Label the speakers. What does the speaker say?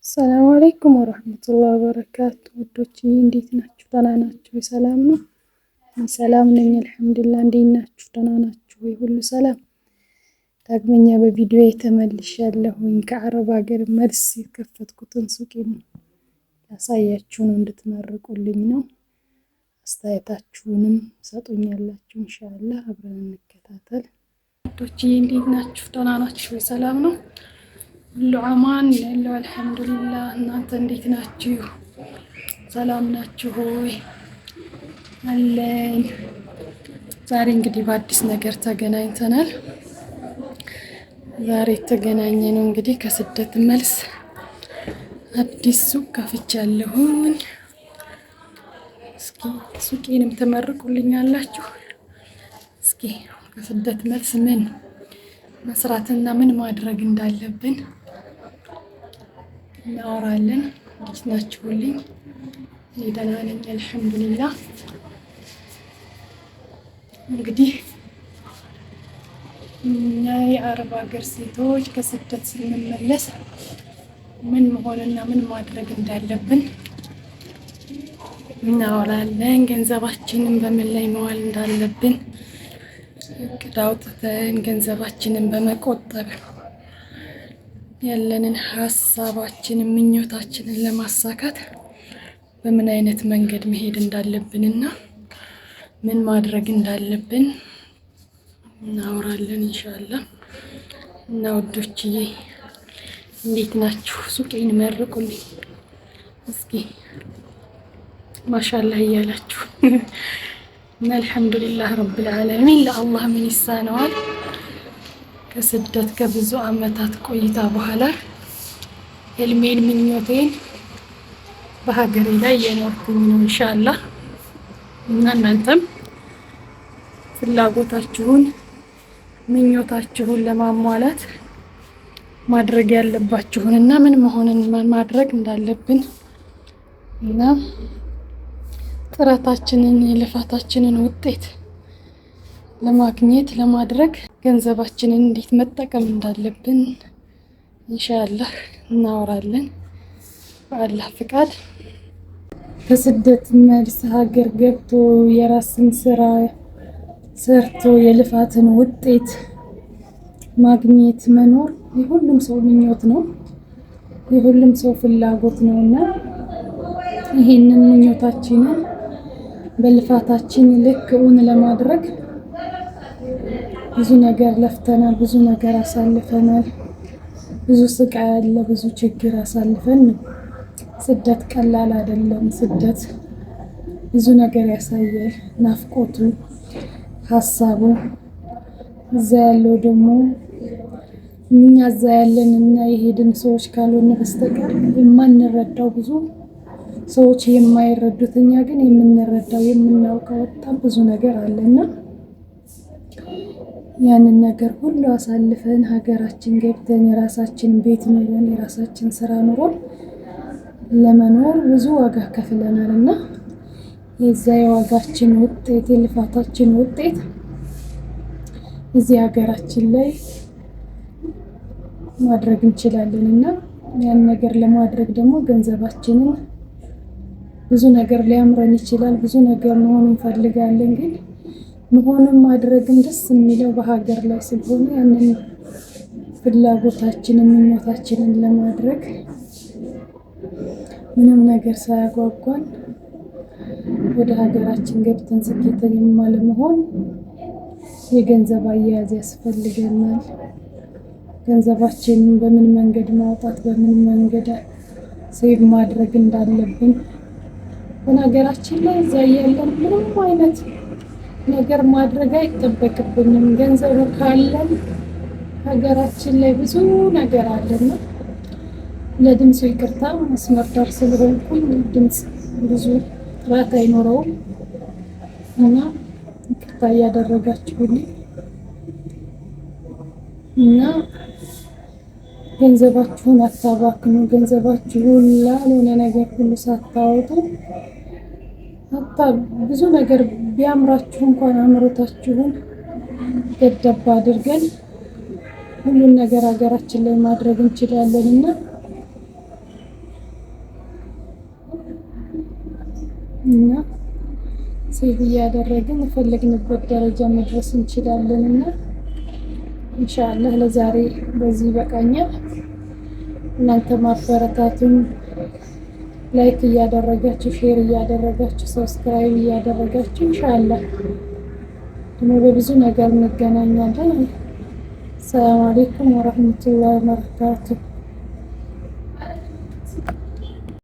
Speaker 1: ሰላም አለይኩም ወራህመቱላሂ ወበረካቱ። ውዶች እንዴት ናችሁ? ደህና ናችሁ? ሰላም ነው? ሰላም ነኝ አልሐምዱሊላህ። እንዴት ናችሁ? ደህና ናችሁ ወይ? ሁሉ ሰላም። ዳግመኛ በቪዲዮ ተመልሻለሁኝ። ከአረብ ሀገር መልስ የከፈትኩትን ሱቄን ያሳያችሁ ነው፣ እንድትመርቁልኝ ነው። አስተያየታችሁንም ሰጡኛላችሁ። ኢንሻአላህ አብረን እንከታተል። ውዶች እንዴት ናችሁ? ደህና ናችሁ ወይ? ሰላም ነው? ሁሉ አማን ያለው አልሐምዱሊላህ። እናንተ እንዴት ናችሁ? ሰላም ናችሁ ሆይ? አለን። ዛሬ እንግዲህ በአዲስ ነገር ተገናኝተናል። ዛሬ የተገናኘ ነው እንግዲህ ከስደት መልስ አዲስ ሱቅ ከፍቻለሁኝ። እስኪ ሱቄንም ተመርቁልኛላችሁ። እስኪ ከስደት መልስ ምን መስራትና ምን ማድረግ እንዳለብን እናወራለን። እንዴት ናችሁልኝ? ደህና ነኝ አልሐምዱሊላህ። እንግዲህ እኛ የአረብ ሀገር ሴቶች ከስደት ስንመለስ ምን መሆንና ምን ማድረግ እንዳለብን እናወራለን። ገንዘባችንን በምን ላይ መዋል እንዳለብን እቅድ አውጥተን ገንዘባችንን በመቆጠብ ያለንን ሀሳባችንን ምኞታችንን ለማሳካት በምን አይነት መንገድ መሄድ እንዳለብንና ምን ማድረግ እንዳለብን እናወራለን ኢንሻአላህ። እና ውዶችዬ እንዴት ናችሁ? ሱቄን መርቁልኝ እስኪ ማሻአላህ እያላችሁ እና አልሐምዱሊላህ ረብል ዓለሚን። ለአላህ ምን ይሳነዋል? ከስደት ከብዙ አመታት ቆይታ በኋላ ህልሜን ምኞቴን በሀገሬ ላይ እየኖርኩኝ ነው ኢንሻአላህ። እና እናንተም ፍላጎታችሁን ምኞታችሁን ለማሟላት ማድረግ ያለባችሁን እና ምን መሆንን ማድረግ እንዳለብን እና ጥረታችንን የልፋታችንን ውጤት ለማግኘት ለማድረግ ገንዘባችንን እንዴት መጠቀም እንዳለብን ኢንሻአላህ እናወራለን በአላህ ፍቃድ። ከስደት መልስ ሀገር ገብቶ የራስን ስራ ሰርቶ የልፋትን ውጤት ማግኘት መኖር የሁሉም ሰው ምኞት ነው፣ የሁሉም ሰው ፍላጎት ነውና ይሄንን ምኞታችንን በልፋታችን ልክ እውን ለማድረግ ብዙ ነገር ለፍተናል፣ ብዙ ነገር አሳልፈናል። ብዙ ስቃይ አለ፣ ብዙ ችግር አሳልፈን ነው። ስደት ቀላል አይደለም። ስደት ብዙ ነገር ያሳያል። ናፍቆቱ፣ ሀሳቡ እዛ ያለው ደግሞ እኛ እዛ ያለን እና የሄድን ሰዎች ካልሆነ በስተቀር የማንረዳው ብዙ ሰዎች የማይረዱት እኛ ግን የምንረዳው የምናውቀው በጣም ብዙ ነገር አለና ያንን ነገር ሁሉ አሳልፈን ሀገራችን ገብተን የራሳችን ቤት ኑሮን የራሳችን ስራ ኑሮን ለመኖር ብዙ ዋጋ ከፍለናል እና የዛ የዋጋችን ውጤት የልፋታችን ውጤት እዚህ ሀገራችን ላይ ማድረግ እንችላለን እና ያን ነገር ለማድረግ ደግሞ ገንዘባችንን ብዙ ነገር ሊያምረን ይችላል። ብዙ ነገር መሆን እንፈልጋለን ግን መሆኑን ማድረግም ደስ የሚለው በሀገር ላይ ስለሆነ ያንን ፍላጎታችንን ምኞታችንን ለማድረግ ምንም ነገር ሳያጓጓን ወደ ሀገራችን ገብተን ስኬተኛ ለመሆን የገንዘብ አያያዝ ያስፈልገናል። ገንዘባችንን በምን መንገድ ማውጣት በምን መንገድ ሴቭ ማድረግ እንዳለብን በነገራችን ላይ እዛ ያለን ምንም አይነት ነገር ማድረግ አይጠበቅብንም። ገንዘቡ ካለን ሀገራችን ላይ ብዙ ነገር አለና ለድምፁ ይቅርታ መስመር ዳር ስለሆንኩኝ ድምፅ ብዙ ጥራት አይኖረውም እና ይቅርታ እያደረጋችሁልኝ እና ገንዘባችሁን አታባክኑ። ገንዘባችሁን ላልሆነ ነገር ሁሉ ሳታወጡ ብዙ ነገር ቢያምራችሁ እንኳን አምሮታችሁን ገደብ አድርገን ሁሉን ነገር ሀገራችን ላይ ማድረግ እንችላለንና እና ሴቭ እያደረግን የፈለግንበት ደረጃ መድረስ እንችላለን። እና ኢንሻአላህ ለዛሬ በዚህ ይበቃኛል። እናንተ ማበረታቱን ላይክ እያደረጋችሁ ሼር እያደረጋችሁ ሰብስክራይብ እያደረጋችሁ ኢንሻአላህ ደግሞ በብዙ ነገር እንገናኛለን። ሰላም አለይኩም ወራህመቱላሂ ወበረካቱሁ።